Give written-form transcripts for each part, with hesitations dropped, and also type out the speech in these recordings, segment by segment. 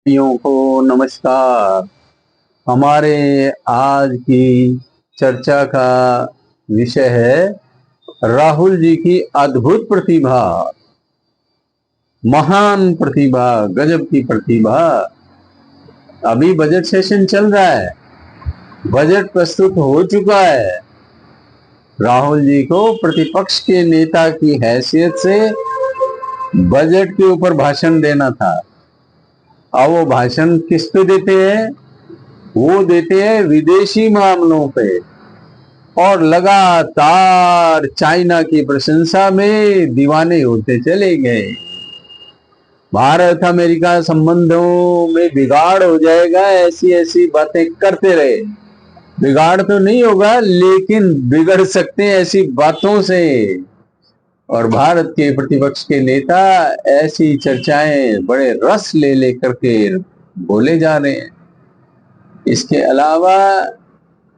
भाइयों को नमस्कार। हमारे आज की चर्चा का विषय है राहुल जी की अद्भुत प्रतिभा, महान प्रतिभा, गजब की प्रतिभा। अभी बजट सेशन चल रहा है, बजट प्रस्तुत हो चुका है। राहुल जी को प्रतिपक्ष के नेता की हैसियत से बजट के ऊपर भाषण देना था। अब वो भाषण किस पे देते हैं? वो देते हैं विदेशी मामलों पे, और लगातार चाइना की प्रशंसा में दीवाने होते चले गए। भारत अमेरिका संबंधों में बिगाड़ हो जाएगा, ऐसी ऐसी बातें करते रहे। बिगाड़ तो नहीं होगा, लेकिन बिगड़ सकते हैं ऐसी बातों से। और भारत के प्रतिपक्ष के नेता ऐसी चर्चाएं बड़े रस ले लेकर के बोले जा रहे हैं। इसके अलावा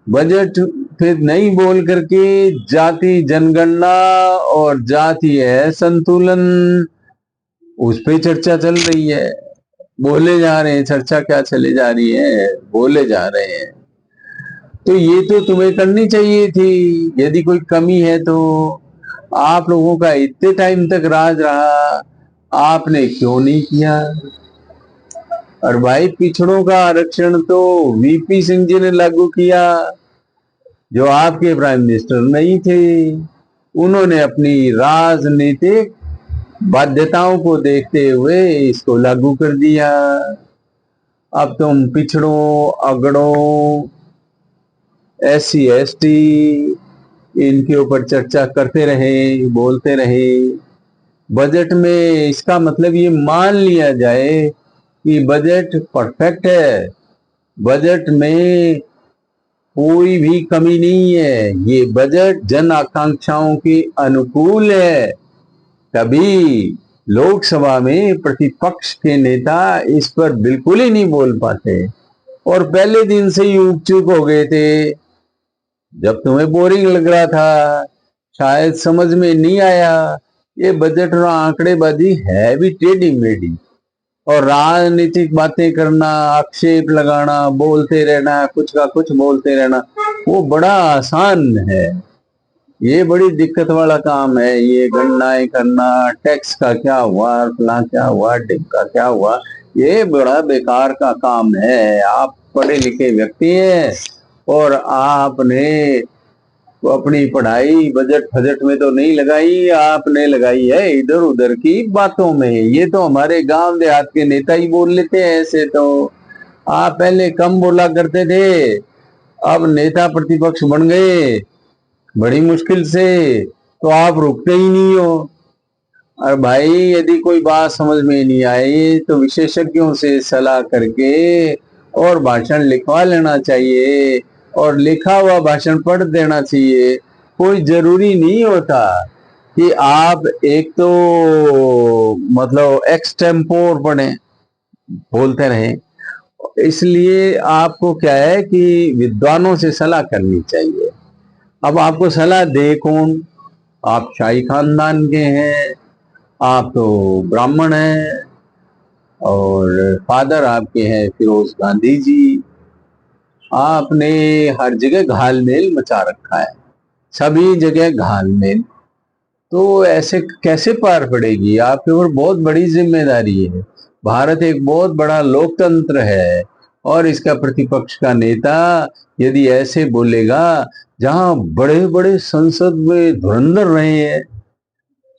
बजट फिर नहीं बोल करके जाति जनगणना और जातीय संतुलन, उस पे चर्चा चल रही है। बोले जा रहे हैं, चर्चा क्या चले जा रही है, बोले जा रहे हैं। तो ये तो तुम्हें करनी चाहिए थी, यदि कोई कमी है तो। आप लोगों का इतने टाइम तक राज रहा, आपने क्यों नहीं किया? और भाई, पिछड़ों का आरक्षण तो वीपी सिंह जी ने लागू किया, जो आपके प्राइम मिनिस्टर नहीं थे। उन्होंने अपनी राजनीतिक बाध्यताओं को देखते हुए इसको लागू कर दिया। अब तुम पिछड़ों, अगड़ों, SC ST, इनके ऊपर चर्चा करते रहे, बोलते रहे। बजट में इसका मतलब ये मान लिया जाए कि बजट परफेक्ट है, बजट में कोई भी कमी नहीं है, ये बजट जन आकांक्षाओं के अनुकूल है। तभी लोकसभा में प्रतिपक्ष के नेता इस पर बिल्कुल ही नहीं बोल पाते, और पहले दिन से ही उब चुप हो गए थे। जब तुम्हें बोरिंग लग रहा था, शायद समझ में नहीं आया, ये बजट और आंकड़ेबाजी है भी टेढ़ी मेढ़ी, और राजनीतिक बातें करना, आक्षेप लगाना, बोलते रहना, कुछ का कुछ बोलते रहना, वो बड़ा आसान है। ये बड़ी दिक्कत वाला काम है, ये गणनाएं करना, टैक्स का क्या हुआ, फला क्या हुआ, डिप का क्या हुआ, ये बड़ा बेकार का काम है। आप पढ़े लिखे व्यक्ति हैं, और आपने अपनी पढ़ाई बजट फजट में तो नहीं लगाई, आपने लगाई है इधर उधर की बातों में। ये तो हमारे गांव देहात के नेता ही बोल लेते हैं ऐसे तो। आप पहले कम बोला करते थे, अब नेता प्रतिपक्ष बन गए बड़ी मुश्किल से, तो आप रुकते ही नहीं हो। और भाई, यदि कोई बात समझ में नहीं आई तो विशेषज्ञों से सलाह करके और भाषण लिखवा लेना चाहिए, और लिखा हुआ भाषण पढ़ देना चाहिए। कोई जरूरी नहीं होता कि आप एक तो मतलब एक्सटेम्पोर पढ़े, बोलते रहे। इसलिए आपको क्या है कि विद्वानों से सलाह करनी चाहिए। अब आपको सलाह दे कौन? आप शाही खानदान के हैं, आप तो ब्राह्मण हैं, और फादर आपके हैं फिरोज गांधी जी। आपने हर जगह घालमेल मचा रखा है, सभी जगह घालमेल। तो ऐसे कैसे पार पड़ेगी? आपके ऊपर बहुत बड़ी जिम्मेदारी है। भारत एक बहुत बड़ा लोकतंत्र है, और इसका प्रतिपक्ष का नेता यदि ऐसे बोलेगा, जहां बड़े बड़े संसद में धुरंधर रहे हैं,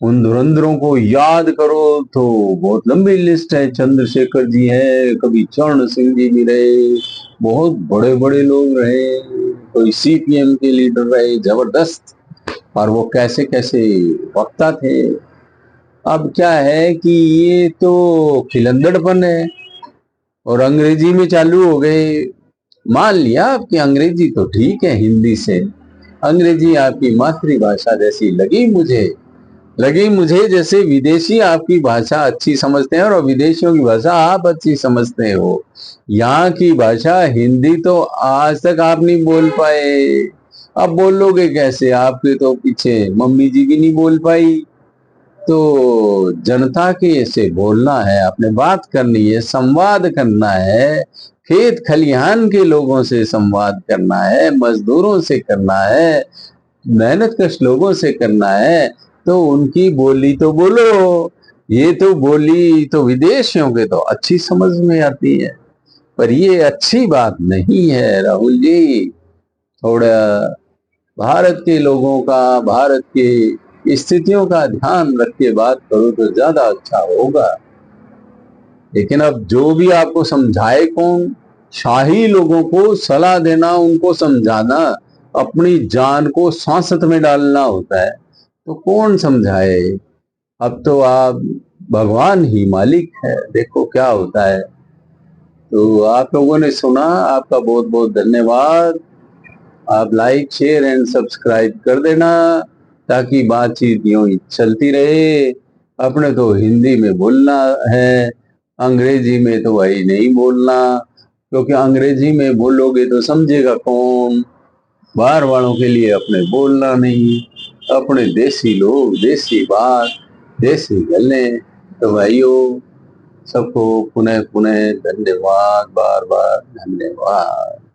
उन धुरंधरों को याद करो तो बहुत लंबी लिस्ट है। चंद्रशेखर जी है, कभी चरण सिंह जी भी रहे, बहुत बड़े बड़े लोग रहे, कोई CPM के लीडर रहे, जबरदस्त। और वो कैसे कैसे वक्ता थे। अब क्या है कि ये तो खिलंदड़पन है, और अंग्रेजी में चालू हो गए। मान लिया आपकी अंग्रेजी तो ठीक है, हिंदी से अंग्रेजी आपकी मातृभाषा जैसी लगी मुझे जैसे विदेशी आपकी भाषा अच्छी समझते हैं, और विदेशियों की भाषा आप अच्छी समझते हो। यहाँ की भाषा हिंदी तो आज तक आप नहीं बोल पाए, अब बोलोगे कैसे? आपके तो पीछे मम्मी जी भी नहीं बोल पाई। तो जनता के से बोलना है, अपने बात करनी है, संवाद करना है, खेत खलिहान के लोगों से संवाद करना है, मजदूरों से करना है, मेहनत कश लोगों से करना है, तो उनकी बोली तो बोलो। ये तो बोली तो विदेशियों के तो अच्छी समझ में आती है, पर ये अच्छी बात नहीं है राहुल जी। थोड़ा भारत के लोगों का, भारत की स्थितियों का ध्यान रख के बात करो तो ज्यादा अच्छा होगा। लेकिन अब जो भी आपको समझाए कौन? शाही लोगों को सलाह देना, उनको समझाना, अपनी जान को सांसत में डालना होता है, तो कौन समझाए? अब तो आप भगवान ही मालिक है, देखो क्या होता है। तो आप लोगों ने सुना, आपका बहुत बहुत धन्यवाद। आप लाइक शेयर एंड सब्सक्राइब कर देना ताकि बातचीत यूं ही चलती रहे। अपने तो हिंदी में बोलना है, अंग्रेजी में तो भाई नहीं बोलना, क्योंकि अंग्रेजी में बोलोगे तो समझेगा कौन। बाहर वालों के लिए अपने बोलना नहीं, अपने देसी लोग, देसी बात, देसी गलें। तो भाइयों, सबको पुनः पुनः धन्यवाद, बार बार धन्यवाद।